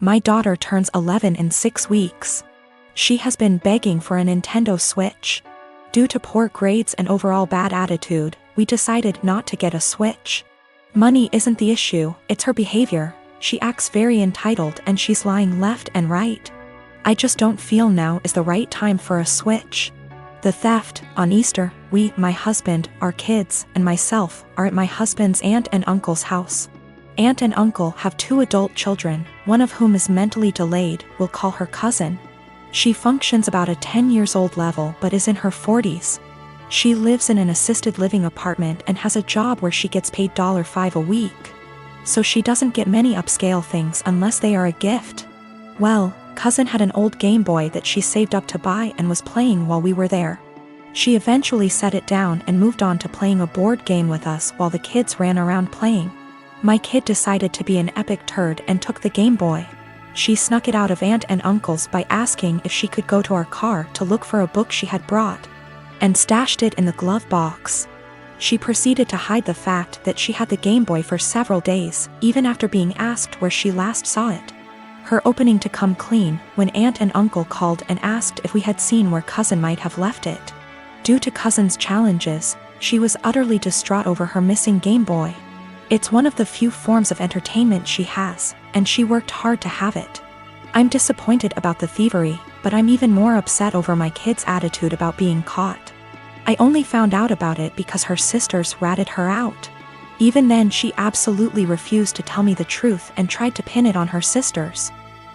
My daughter turns 11 in 6 weeks. She has been begging for a Nintendo Switch. Due to poor grades and overall bad attitude, we decided not to get a Switch. Money isn't the issue, it's her behavior. She acts very entitled and she's lying left and right. I just don't feel now is the right time for a Switch. The theft, on Easter, we, my husband, our kids, and myself, are at my husband's aunt and uncle's house. Aunt and uncle have 2 adult children, one of whom is mentally delayed, we'll call her cousin. She functions about a 10 years old level but is in her 40s. She lives in an assisted living apartment and has a job where she gets paid $5 a week. So she doesn't get many upscale things unless they are a gift. Well, cousin had an old Game Boy that she saved up to buy and was playing while we were there. She eventually set it down and moved on to playing a board game with us while the kids ran around playing. My kid decided to be an epic turd and took the Game Boy. She snuck it out of aunt and uncle's by asking if she could go to our car to look for a book she had brought, and stashed it in the glove box. She proceeded to hide the fact that she had the Game Boy for several days, even after being asked where she last saw it. Her opening to come clean when aunt and uncle called and asked if we had seen where cousin might have left it. Due to cousin's challenges, she was utterly distraught over her missing Game Boy. It's one of the few forms of entertainment she has, and she worked hard to have it. I'm disappointed about the thievery, but I'm even more upset over my kid's attitude about being caught. I only found out about it because her sisters ratted her out. Even then she absolutely refused to tell me the truth and tried to pin it on her sisters.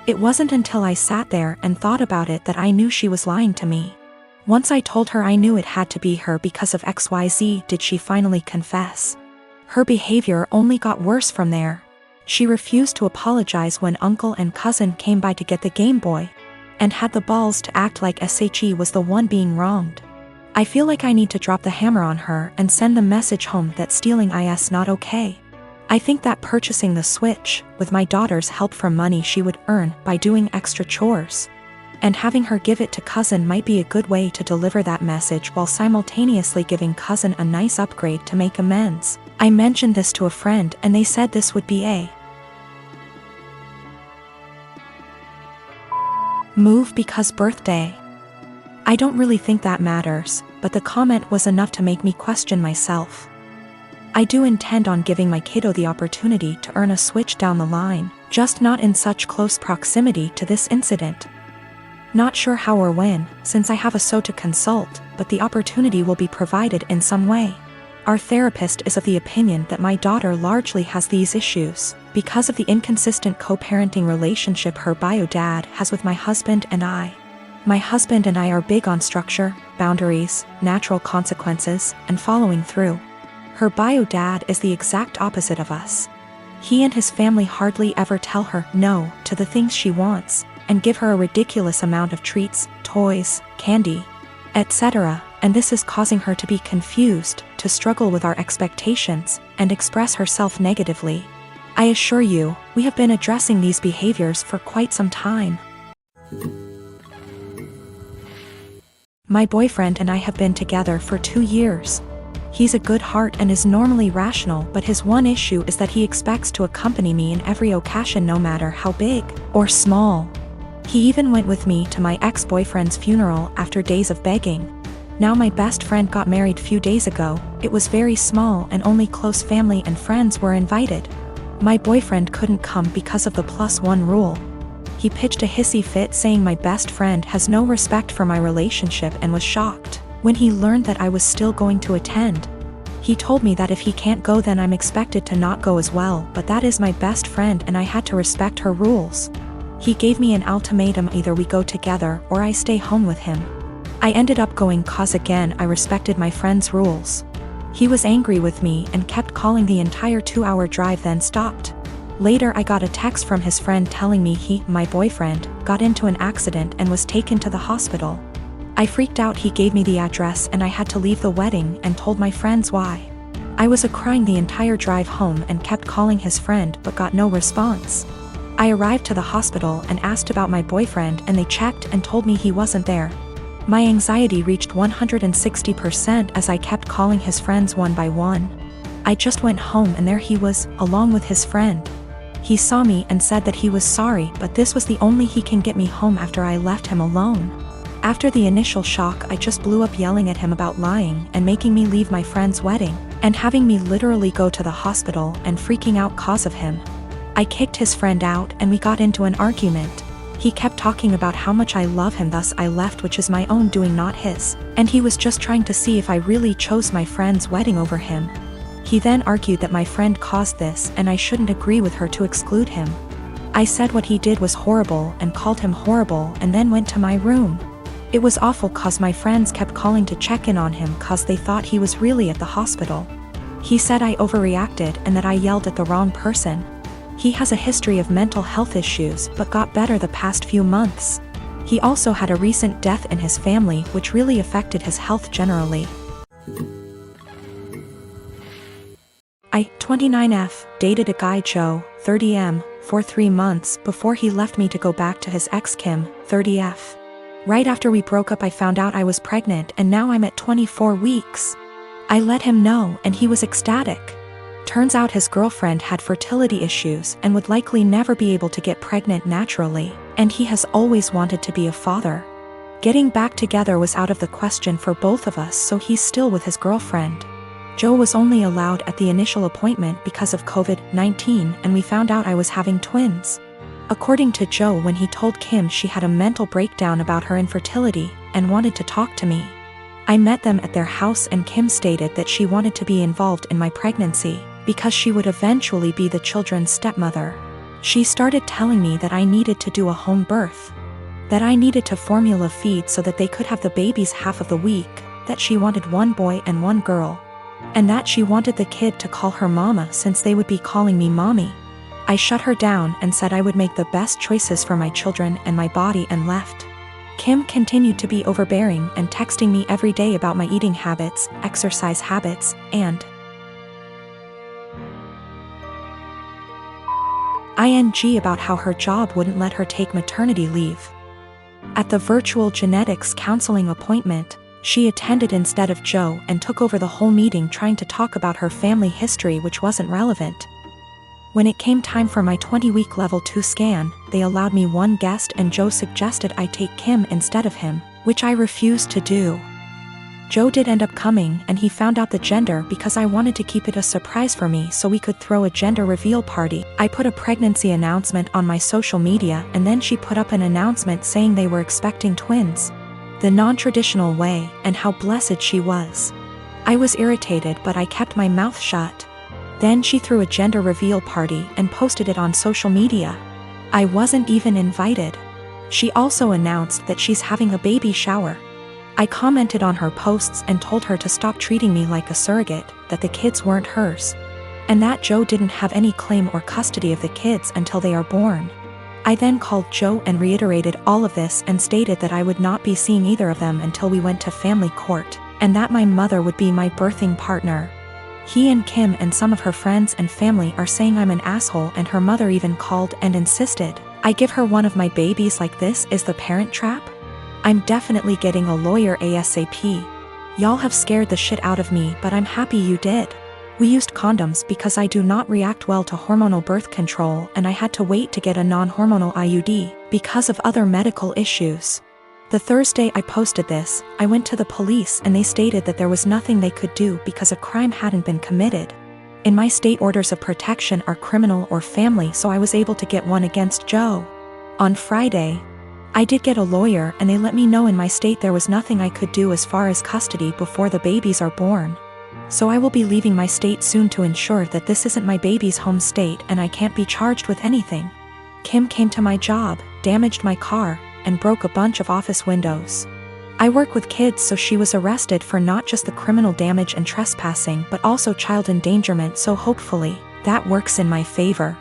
It wasn't until I sat there and thought about it that I knew she was lying to me. Once I told her I knew it had to be her because of XYZ did she finally confess. Her behavior only got worse from there. She refused to apologize when uncle and cousin came by to get the Game Boy, and had the balls to act like SHE was the one being wronged. I feel like I need to drop the hammer on her and send the message home that stealing is not okay. I think that purchasing the Switch, with my daughter's help from money she would earn by doing extra chores, and having her give it to cousin might be a good way to deliver that message while simultaneously giving cousin a nice upgrade to make amends. I mentioned this to a friend and they said this would be a move because birthday. I don't really think that matters, but the comment was enough to make me question myself. I do intend on giving my kiddo the opportunity to earn a Switch down the line, just not in such close proximity to this incident. Not sure how or when, since I have a SO to consult, but the opportunity will be provided in some way. Our therapist is of the opinion that my daughter largely has these issues because of the inconsistent co-parenting relationship her bio dad has with my husband and I. My husband and I are big on structure, boundaries, natural consequences, and following through. Her bio dad is the exact opposite of us. He and his family hardly ever tell her no to the things she wants, and give her a ridiculous amount of treats, toys, candy, etc., and this is causing her to be confused, to struggle with our expectations, and express herself negatively. I assure you, we have been addressing these behaviors for quite some time. My boyfriend and I have been together for 2 years. He's a good heart and is normally rational, but his one issue is that he expects to accompany me in every occasion no matter how big or small. He even went with me to my ex-boyfriend's funeral after days of begging. Now my best friend got married few days ago. It was very small and only close family and friends were invited. My boyfriend couldn't come because of the +1 rule. He pitched a hissy fit saying my best friend has no respect for my relationship and was shocked when he learned that I was still going to attend. He told me that if he can't go then I'm expected to not go as well, but that is my best friend and I had to respect her rules. He gave me an ultimatum: either we go together or I stay home with him. I ended up going cause again I respected my friend's rules. He was angry with me and kept calling the entire 2-hour drive then stopped. Later I got a text from his friend telling me he, my boyfriend, got into an accident and was taken to the hospital. I freaked out. He gave me the address and I had to leave the wedding and told my friends why. I was crying the entire drive home and kept calling his friend but got no response. I arrived to the hospital and asked about my boyfriend and they checked and told me he wasn't there. My anxiety reached 160% as I kept calling his friends one by one. I just went home and there he was, along with his friend. He saw me and said that he was sorry, but this was the only he can get me home after I left him alone. After the initial shock, I just blew up yelling at him about lying and making me leave my friend's wedding, and having me literally go to the hospital and freaking out cause of him. I kicked his friend out and we got into an argument. He kept talking about how much I love him, thus I left, which is my own doing, not his, and he was just trying to see if I really chose my friend's wedding over him. He then argued that my friend caused this and I shouldn't agree with her to exclude him. I said what he did was horrible and called him horrible and then went to my room. It was awful cause my friends kept calling to check in on him cause they thought he was really at the hospital. He said I overreacted and that I yelled at the wrong person. He has a history of mental health issues but got better the past few months. He also had a recent death in his family which really affected his health generally. I, 29F, dated a guy Joe, 30M, for 3 months before he left me to go back to his ex Kim, 30F. Right after we broke up I found out I was pregnant and now I'm at 24 weeks. I let him know and he was ecstatic. Turns out his girlfriend had fertility issues and would likely never be able to get pregnant naturally, and he has always wanted to be a father. Getting back together was out of the question for both of us, so he's still with his girlfriend. Joe was only allowed at the initial appointment because of COVID-19 and we found out I was having twins. According to Joe, when he told Kim, she had a mental breakdown about her infertility and wanted to talk to me. I met them at their house and Kim stated that she wanted to be involved in my pregnancy because she would eventually be the children's stepmother. She started telling me that I needed to do a home birth, that I needed to formula feed so that they could have the babies half of the week, that she wanted 1 boy and 1 girl, and that she wanted the kid to call her mama since they would be calling me mommy. I shut her down and said I would make the best choices for my children and my body and left. Kim continued to be overbearing and texting me every day about my eating habits, exercise habits, and ing about how her job wouldn't let her take maternity leave. At the virtual genetics counseling appointment, she attended instead of Joe and took over the whole meeting trying to talk about her family history which wasn't relevant. When it came time for my 20-week level 2 scan, they allowed me 1 guest and Joe suggested I take Kim instead of him, which I refused to do. Joe did end up coming and he found out the gender because I wanted to keep it a surprise for me so we could throw a gender reveal party. I put a pregnancy announcement on my social media and then she put up an announcement saying they were expecting twins, the non-traditional way, and how blessed she was. I was irritated but I kept my mouth shut. Then she threw a gender reveal party and posted it on social media. I wasn't even invited. She also announced that she's having a baby shower. I commented on her posts and told her to stop treating me like a surrogate, that the kids weren't hers, and that Joe didn't have any claim or custody of the kids until they are born. I then called Joe and reiterated all of this and stated that I would not be seeing either of them until we went to family court, and that my mother would be my birthing partner. He and Kim and some of her friends and family are saying I'm an asshole, and her mother even called and insisted I give her one of my babies. Like, this is the parent trap? I'm definitely getting a lawyer ASAP. Y'all have scared the shit out of me, but I'm happy you did. We used condoms because I do not react well to hormonal birth control and I had to wait to get a non-hormonal IUD because of other medical issues. The Thursday I posted this, I went to the police and they stated that there was nothing they could do because a crime hadn't been committed. In my state, orders of protection are criminal or family, so I was able to get one against Joe. On Friday, I did get a lawyer and they let me know in my state there was nothing I could do as far as custody before the babies are born. So I will be leaving my state soon to ensure that this isn't my baby's home state and I can't be charged with anything. Kim came to my job, damaged my car, and broke a bunch of office windows. I work with kids, so she was arrested for not just the criminal damage and trespassing but also child endangerment, so hopefully that works in my favor.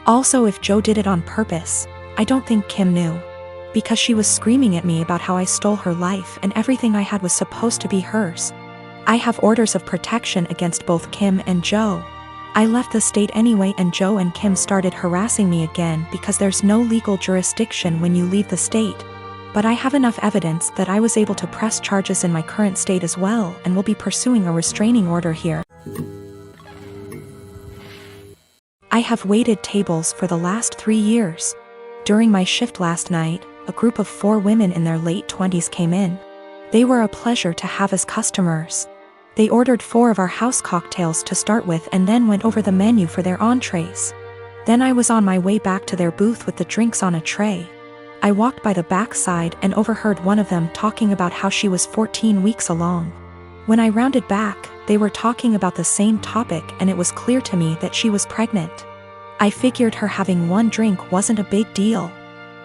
Also, if Joe did it on purpose, I don't think Kim knew, because she was screaming at me about how I stole her life and everything I had was supposed to be hers. I have orders of protection against both Kim and Joe. I left the state anyway and Joe and Kim started harassing me again because there's no legal jurisdiction when you leave the state. But I have enough evidence that I was able to press charges in my current state as well and will be pursuing a restraining order here. I have waited tables for the last 3 years. During my shift last night, a group of 4 women in their late 20s came in. They were a pleasure to have as customers. They ordered 4 of our house cocktails to start with and then went over the menu for their entrees. Then I was on my way back to their booth with the drinks on a tray. I walked by the back side and overheard one of them talking about how she was 14 weeks along. When I rounded back, they were talking about the same topic and it was clear to me that she was pregnant. I figured her having 1 drink wasn't a big deal.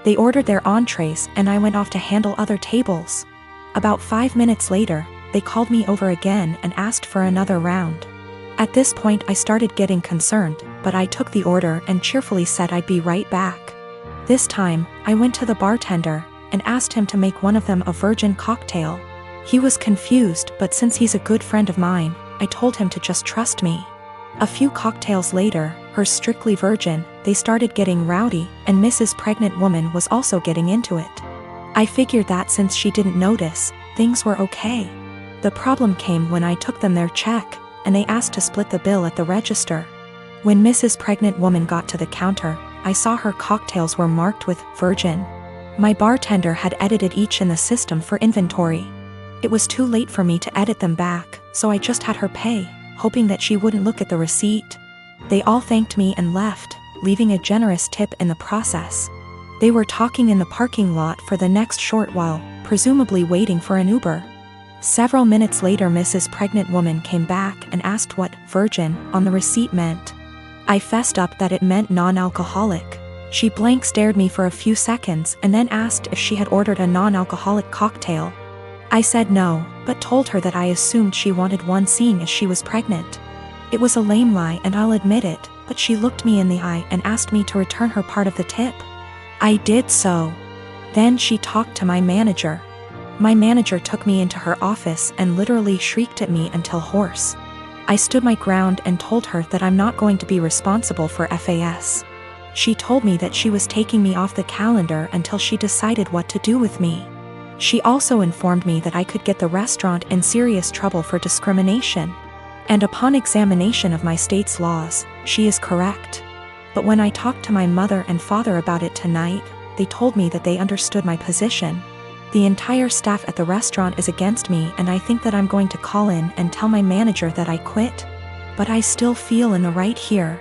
They ordered their entrees and I went off to handle other tables. About 5 minutes later, they called me over again and asked for another round. At this point I started getting concerned, but I took the order and cheerfully said I'd be right back. This time, I went to the bartender and asked him to make one of them a virgin cocktail. He was confused, but since he's a good friend of mine, I told him to just trust me. A few cocktails later, hers strictly virgin, they started getting rowdy, and Mrs. Pregnant Woman was also getting into it. I figured that since she didn't notice, things were okay. The problem came when I took them their check, and they asked to split the bill at the register. When Mrs. Pregnant Woman got to the counter, I saw her cocktails were marked with virgin. My bartender had edited each in the system for inventory. It was too late for me to edit them back, so I just had her pay, hoping that she wouldn't look at the receipt. They all thanked me and left, leaving a generous tip in the process. They were talking in the parking lot for the next short while, presumably waiting for an Uber. Several minutes later Mrs. Pregnant Woman came back and asked what virgin on the receipt meant. I fessed up that it meant non-alcoholic. She blank stared me for a few seconds and then asked if she had ordered a non-alcoholic cocktail. I said no, but told her that I assumed she wanted one seeing as she was pregnant. It was a lame lie and I'll admit it, but she looked me in the eye and asked me to return her part of the tip. I did so. Then she talked to my manager. My manager took me into her office and literally shrieked at me until hoarse. I stood my ground and told her that I'm not going to be responsible for FAS. She told me that she was taking me off the calendar until she decided what to do with me. She also informed me that I could get the restaurant in serious trouble for discrimination. And upon examination of my state's laws, she is correct. But when I talked to my mother and father about it tonight, they told me that they understood my position. The entire staff at the restaurant is against me and I think that I'm going to call in and tell my manager that I quit. But I still feel in the right here.